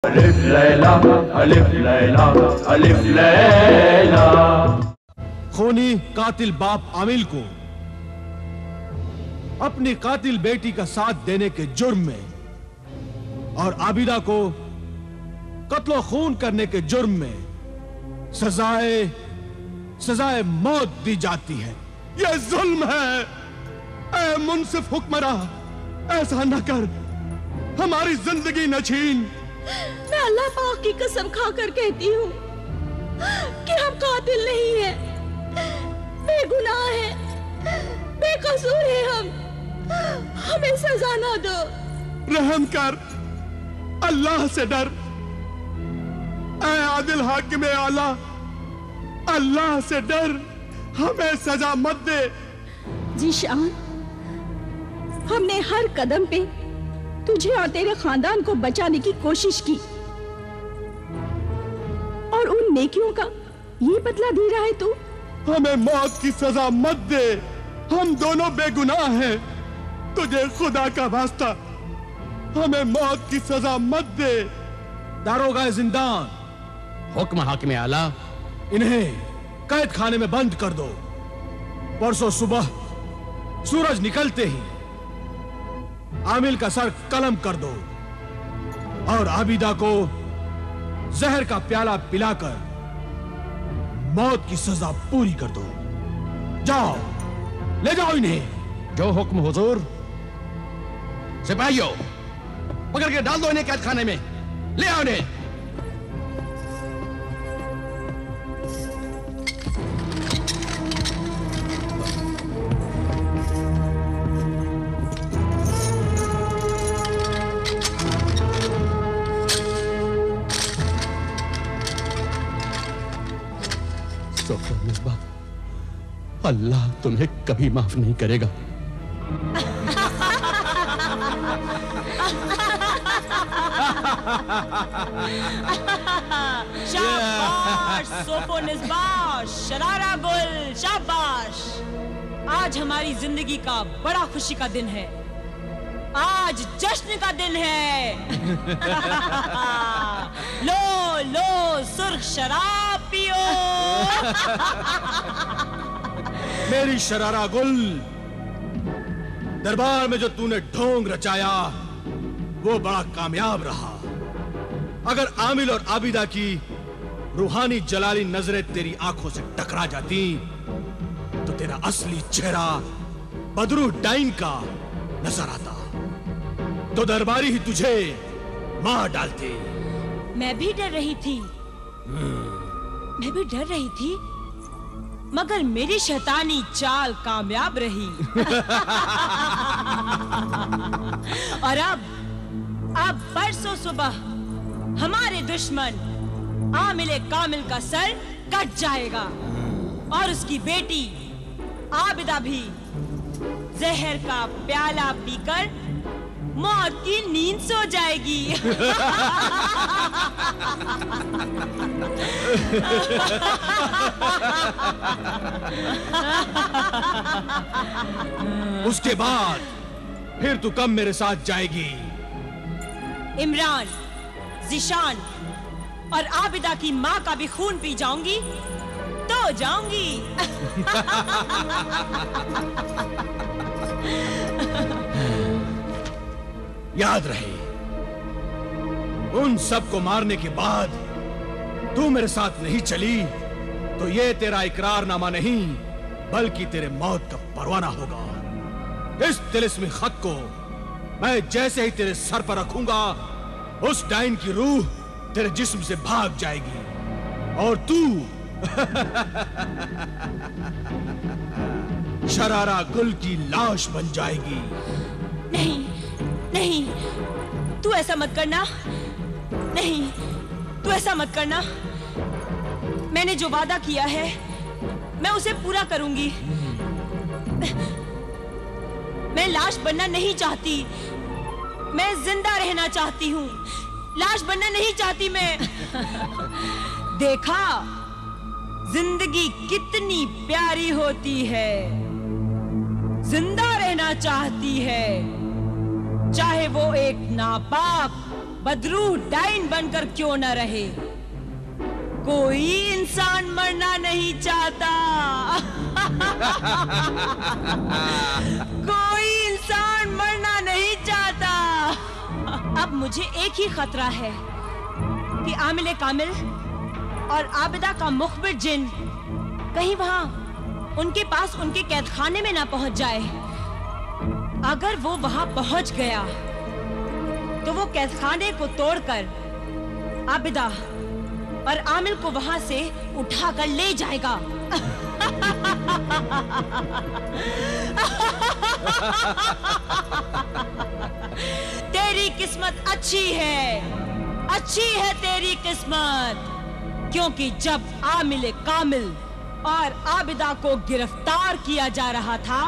अलिफ लैला अलिफ लैला अलिफ लैला। खूनी कातिल बाप आमिल को अपनी कातिल बेटी का साथ देने के जुर्म में और आबिदा को कत्लो खून करने के जुर्म में सजाए मौत दी जाती है। यह जुल्म है। ऐ मुंसिफ हुक्मरां, ऐसा न कर, हमारी जिंदगी न छीन। मैं अल्लाह पाक की कसम खाकर कहती हूँ कि हम कातिल नहीं हैं, बेगुनाह हैं, बेकसूर हैं हम। हमें सजा ना दो। रहम कर, अल्लाह से डर। ऐ आदिल हाकिम आला, अल्लाह से डर, हमें सजा मत दे। जीशान, हमने हर कदम पे तुझे और तेरे खानदान को बचाने की कोशिश की और उन नेकियों का ये बदला दे रहा है तू। हमें मौत की सजा मत दे, हम दोनों बेगुनाह हैं। तुझे खुदा का वास्ता, हमें मौत की सजा मत दे। दारोगा जिंदान, हुक्म हाकिम आला, इन्हें कैद खाने में बंद कर दो। परसों सुबह सूरज निकलते ही आमिल का सर कलम कर दो और आबिदा को जहर का प्याला पिलाकर मौत की सजा पूरी कर दो। जाओ, ले जाओ इन्हें। जो हुक्म हुजूर। सिपाहियों, पकड़ के डाल दो इन्हें कैद खाने में। ले आओ इन्हें। अल्लाह तुम्हें कभी माफ नहीं करेगा। शाबाश सोफो निस्बाश, शरारा गुल, शाबाश। आज हमारी जिंदगी का बड़ा खुशी का दिन है। आज जश्न का दिन है। लो लो सुर्ख शराब पियो। मेरी शरारा गुल, दरबार में जो तूने ढोंग रचाया वो बड़ा कामयाब रहा। अगर आमिल और आबिदा की रूहानी जलाली नजरें तेरी आंखों से टकरा जाती तो तेरा असली चेहरा बदरू डाइन का नजर आता, तो दरबारी ही तुझे मार डालते। मैं भी डर रही थी, मैं भी डर रही थी, मगर मेरी शैतानी चाल कामयाब रही। और अब परसों सुबह हमारे दुश्मन आमिल कामिल का सर कट जाएगा और उसकी बेटी आबिदा भी जहर का प्याला पीकर मौत की नींद सो जाएगी। उसके बाद फिर तू कब मेरे साथ जाएगी? इमरान, जिशान और आबिदा की माँ का भी खून पी जाऊंगी तो जाऊंगी। याद रहे, उन सबको मारने के बाद तू मेरे साथ नहीं चली तो ये तेरा इकरारनामा नहीं बल्कि तेरे मौत का परवाना होगा। इस तिलिस्मी खत को मैं जैसे ही तेरे सर पर रखूंगा उस डाइन की रूह तेरे जिस्म से भाग जाएगी और तू शरारा गुल की लाश बन जाएगी। नहीं नहीं, तू ऐसा मत करना। नहीं, तू ऐसा मत करना। मैंने जो वादा किया है मैं उसे पूरा करूंगी। मैं लाश बनना नहीं चाहती, मैं जिंदा रहना चाहती हूँ। लाश बनना नहीं चाहती मैं। देखा, जिंदगी कितनी प्यारी होती है। जिंदा रहना चाहती है, चाहे वो एक नापाक बदरूह डाइन बनकर क्यों न रहे, कोई इंसान मरना नहीं चाहता। कोई इंसान मरना नहीं चाहता। अब मुझे एक ही खतरा है कि आमिल कामिल और आबिदा का मुखबिर जिन कहीं वहां उनके पास उनके कैदखाने में ना पहुंच जाए। अगर वो वहां पहुंच गया तो वो कैदखाने को तोड़कर आबिदा और आमिल को वहां से उठाकर ले जाएगा। तेरी किस्मत अच्छी है तेरी किस्मत, क्योंकि जब आमिल कामिल और आबिदा को गिरफ्तार किया जा रहा था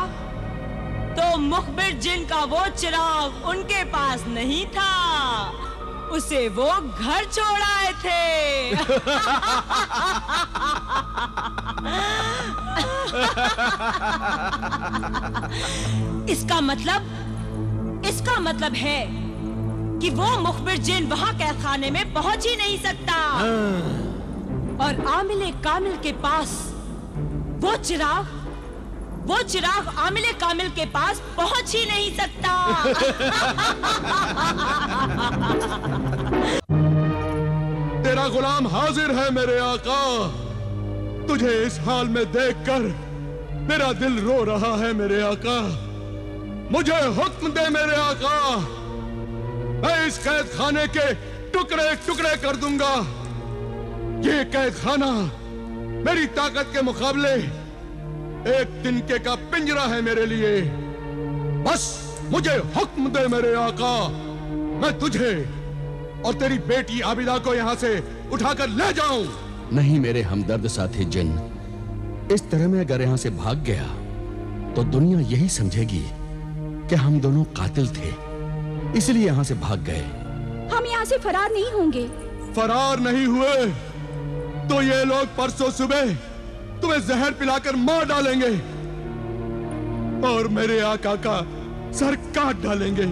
तो मुखबिर जिन का वो चिराग उनके पास नहीं था, उसे वो घर छोड़ आए थे। इसका मतलब है कि वो मुखबिर जिन वहां कैदखाने में पहुंच ही नहीं सकता और आमिल कामिल के पास वो चिराग आमिल कामिल के पास पहुंच ही नहीं सकता। तेरा गुलाम हाजिर है मेरे आका। तुझे इस हाल में देखकर मेरा दिल रो रहा है मेरे आका। मुझे हुक्म दे मेरे आका, मैं इस कैद खाने के टुकड़े टुकड़े कर दूंगा। ये कैद खाना मेरी ताकत के मुकाबले एक तिनके का पिंजरा है मेरे लिए। बस मुझे हुक्म दे मेरे आका, मैं तुझे और तेरी बेटी आबिदा को यहाँ से उठाकर ले जाऊं। नहीं मेरे हमदर्द साथी जिन, इस तरह मैं अगर यहाँ से भाग गया तो दुनिया यही समझेगी कि हम दोनों कातिल थे, इसलिए यहाँ से भाग गए। हम यहाँ से फरार नहीं होंगे। फरार नहीं हुए तो ये लोग परसों सुबह तुम्हें जहर पिलाकर मार डालेंगे और मेरे आका का सर काट डालेंगे।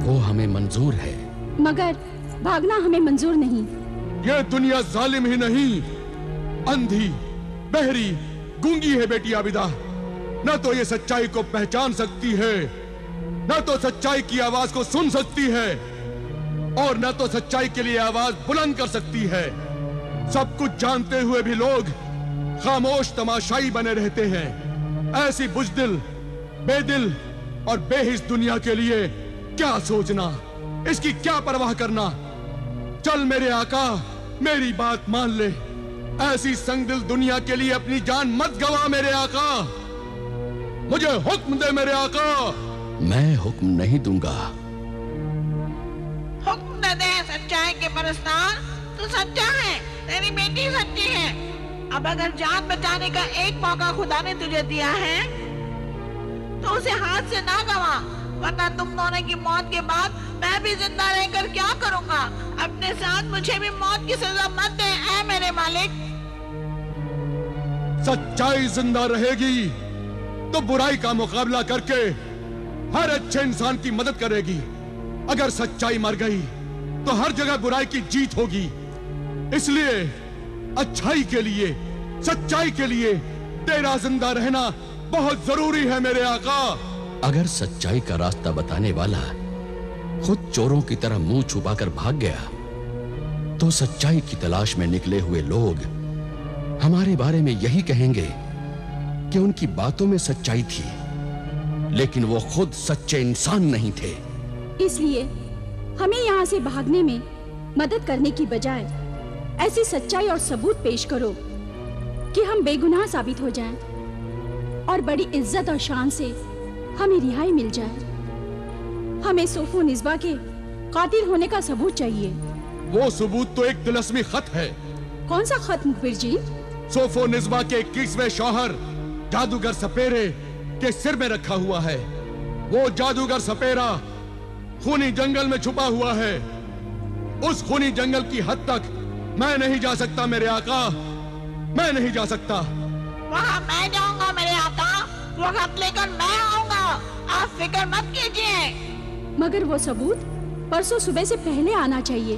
वो हमें मंजूर है, मगर भागना हमें मंजूर नहीं। ये दुनिया जालिम ही नहीं, अंधी, बहरी, गूंगी है बेटी आबिदा। न तो ये सच्चाई को पहचान सकती है, न तो सच्चाई की आवाज को सुन सकती है, और न तो सच्चाई के लिए आवाज बुलंद कर सकती है। सब कुछ जानते हुए भी लोग खामोश तमाशाई बने रहते हैं। ऐसी बुज़दिल, बेदिल और बेहिस दुनिया के लिए क्या सोचना, इसकी क्या परवाह करना। चल मेरे आका, मेरी बात मान ले। ऐसी संगदिल दुनिया के लिए अपनी जान मत गवा मेरे आका। मुझे हुक्म दे मेरे आका। मैं हुक्म नहीं दूंगा। हुक्म न दे सच्चाई के परस्तार, तू सच्चा है, तेरी बेटी सच्ची है। अब अगर जान बचाने का एक मौका खुदा ने तुझे दिया है तो उसे हाथ से ना गवा, वरना तुम दोनों की मौत के बाद मैं भी जिंदा रहकर क्या करूंगा। अपने साथ मुझे भी मौत की सजा मत दे ऐ मेरे मालिक। सच्चाई जिंदा रहेगी तो बुराई का मुकाबला करके हर अच्छे इंसान की मदद करेगी। अगर सच्चाई मर गई तो हर जगह बुराई की जीत होगी। इसलिए अच्छाई के लिए, सच्चाई के लिए तेरा जिंदा रहना बहुत जरूरी है मेरे आका। अगर सच्चाई का रास्ता बताने वाला खुद चोरों की तरह मुंह छुपाकर भाग गया तो सच्चाई की तलाश में निकले हुए लोग हमारे बारे में यही कहेंगे कि उनकी बातों में सच्चाई थी, लेकिन वो खुद सच्चे इंसान नहीं थे। इसलिए हमें यहाँ से भागने में मदद करने की बजाय ऐसी सच्चाई और सबूत पेश करो कि हम बेगुनाह साबित हो जाएं और बड़ी इज्जत और शान से हमें रिहाई मिल जाए। हमें सोफो निस्बा के कातिल होने का सबूत चाहिए। वो सबूत तो एक तिलस्मी खत है। कौन सा खत मुखबिर जी? सोफो निस्बा के 21वें शौहर जादूगर सपेरे के सिर में रखा हुआ है। वो जादूगर सपेरा खूनी जंगल में छुपा हुआ है। उस खूनी जंगल की हद तक मैं नहीं जा सकता मेरे आका, मैं नहीं जा सकता। वहाँ मैं जाऊंगा मेरे आका, वो खत लेकर मैं आऊंगा, आप फिक्र मत कीजिए। मगर वो सबूत परसों सुबह से पहले आना चाहिए।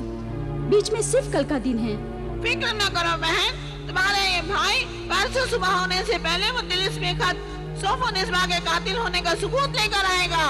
बीच में सिर्फ कल का दिन है। फिक्र न करो बहन, तुम्हारे ये भाई परसों सुबह होने से पहले वो तिलिस्मी खत सोफोनिस्बा के कातिल होने का सबूत लेकर आएगा।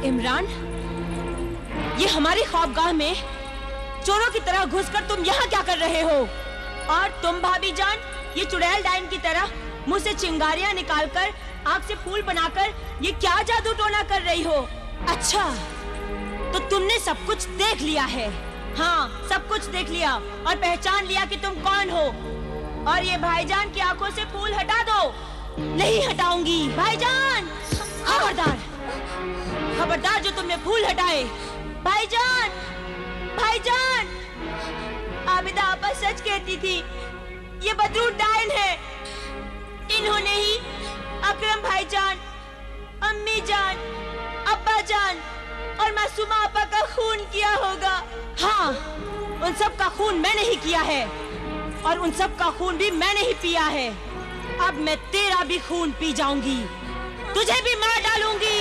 इमरान, ये हमारी ख्वाबगाह में चोरों की तरह घुसकर तुम यहाँ क्या कर रहे हो? और तुम भाभी जान, ये चुड़ैल डाइन की तरह मुंह से चिंगारियां निकालकर आग से फूल बनाकर ये क्या जादू टोना कर रही हो? अच्छा, तो तुमने सब कुछ देख लिया है। हाँ, सब कुछ देख लिया और पहचान लिया कि तुम कौन हो। और ये भाईजान की आंखों से फूल हटा दो। नहीं हटाऊंगी भाईजान, खबरदार, खबरदार जो तुमने फूल हटाए। भाईजान, भाईजान, आबिदा आपा सच कहती थी, ये बदरू डाइन है। इन्होंने ही अकरम भाईजान, अम्मी जान, अब्बा जान और मासूमा आपा का खून किया होगा। हाँ, उन सब का खून मैंने ही किया है और उन सब का खून भी मैंने ही पिया है। अब मैं तेरा भी खून पी जाऊंगी, तुझे भी मार डालूंगी।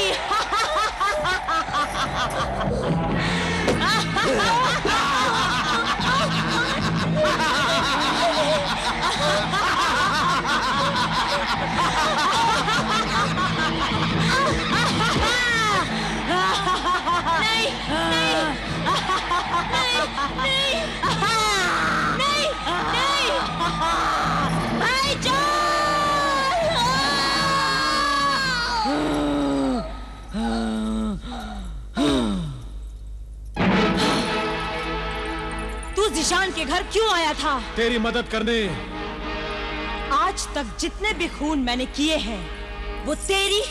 नहीं, नहीं, नहीं, नहीं, नहीं, भाईजान। तू ज़ीशान के घर क्यों आया था? तेरी मदद करने। आज तक जितने भी खून मैंने किए हैं वो तेरी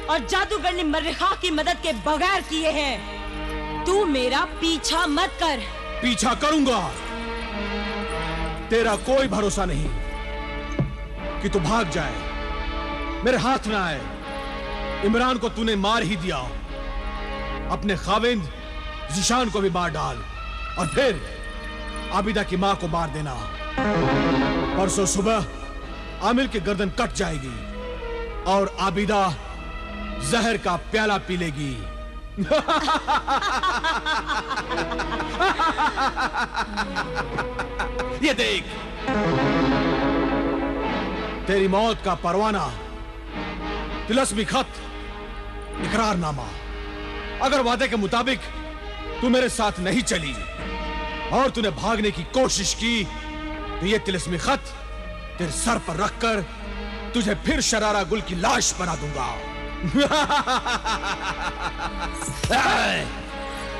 और जादूगरनी मर्रिखा की मदद के बगैर किए हैं। तू मेरा पीछा मत कर। पीछा करूंगा। तेरा कोई भरोसा नहीं कि तू भाग जाए, मेरे हाथ ना आए। इमरान को तूने मार ही दिया, अपने खाविंद ज़ीशान को भी मार डाल और फिर आबिदा की मां को मार देना। परसों सुबह आमिर की गर्दन कट जाएगी और आबिदा जहर का प्याला पी लेगी। ये देख, तेरी मौत का परवाना, तिलिस्मी खत, इकरारनामा। अगर वादे के मुताबिक तू मेरे साथ नहीं चली और तूने भागने की कोशिश की तो ये तिलिस्मी खत तेरे सर पर रखकर तुझे फिर शरारा गुल की लाश बना दूंगा।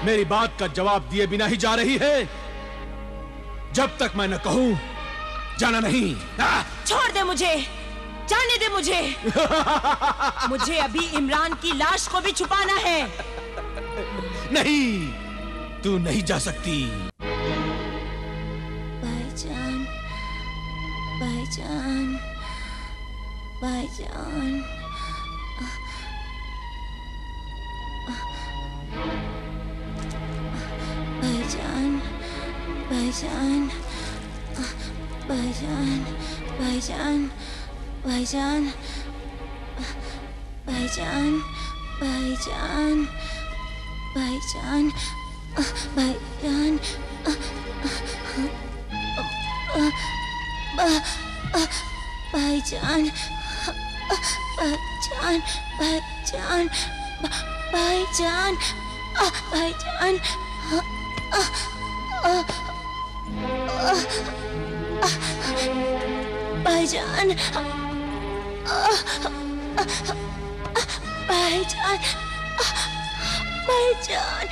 मेरी बात का जवाब दिए बिना ही जा रही है। जब तक मैं न कहूं जाना नहीं। छोड़ दे मुझे, जाने दे मुझे। मुझे अभी इमरान की लाश को भी छुपाना है। नहीं, तू नहीं जा सकती। भाईजान, भाईजान, भाईजान, भाईजान, भाईजान, भाईजान, भाईजान, भाईजान, भाईजान, भाईजान, भाईजान, भाईजान, भाईजान, भाईजान, भाईजान, भाईजान, भाईजान, भाईजान, भाईजान, भाईजान, भाईजान,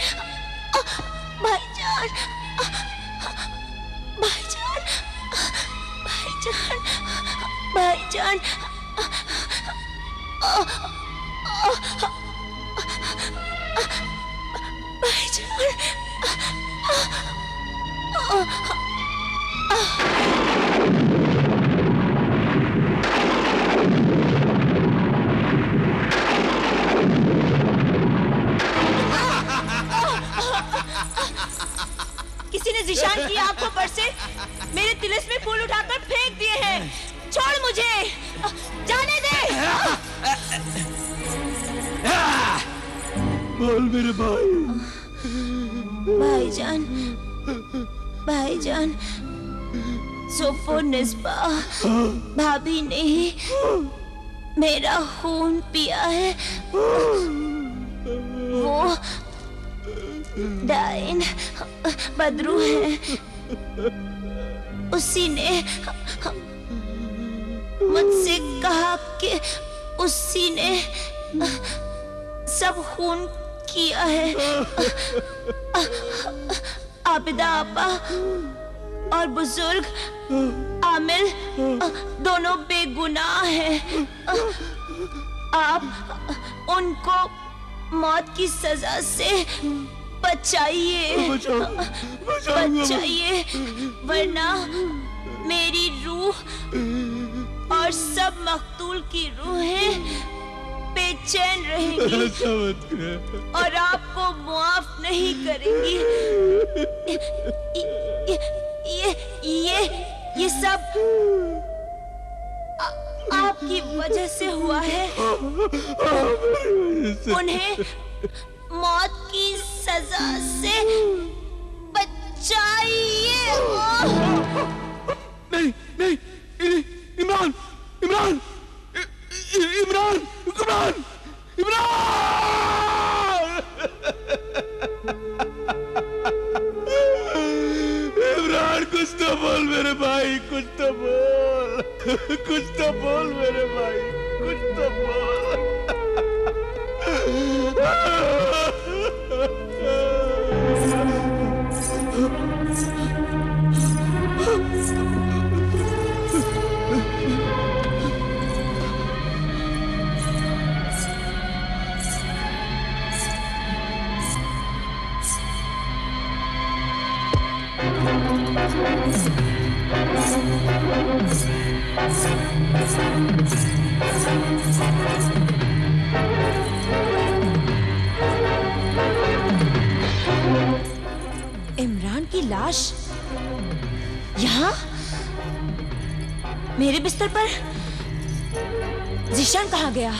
भाईजान, भाईजान, भाईजान, किसी ने ज़िशान की आंखों पर से मेरे तिलिस्मी फूल उठाकर फेंक दिए हैं। छोड़ मुझे, जाने दे। बोल मेरे भाई। भाईजान, भाईजान, सोफो निस्बा भाभी ने ही मेरा खून पिया है। वो डाइन बदरू है, उसी ने मुझसे कहा कि उसी ने सब खून किया है। आबिदा आपा और बुजुर्ग आमिल दोनों बेगुनाह हैं। आप उनको मौत की सजा से बचाइए, बचाइए, वरना मेरी रूह और सब मकतूल की रूहें बेचैन रहेंगी और आपको मुआफ नहीं करेंगी। ये सब आपकी वजह से हुआ है। उन्हें मौत की सजा से बचाइए। नहीं नहीं, इमरान, इमरान, इमरान, इमरान, इमरान, इमरान, कुछ तो बोल मेरे भाई, कुछ तो बोल, कुछ तो बोल मेरे भाई, कुछ तो बोल। इमरान की लाश यहाँ मेरे बिस्तर पर। ज़िशान कहाँ गया?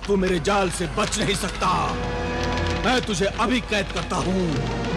तू मेरे जाल से बच नहीं सकता। मैं तुझे अभी कैद करता हूं।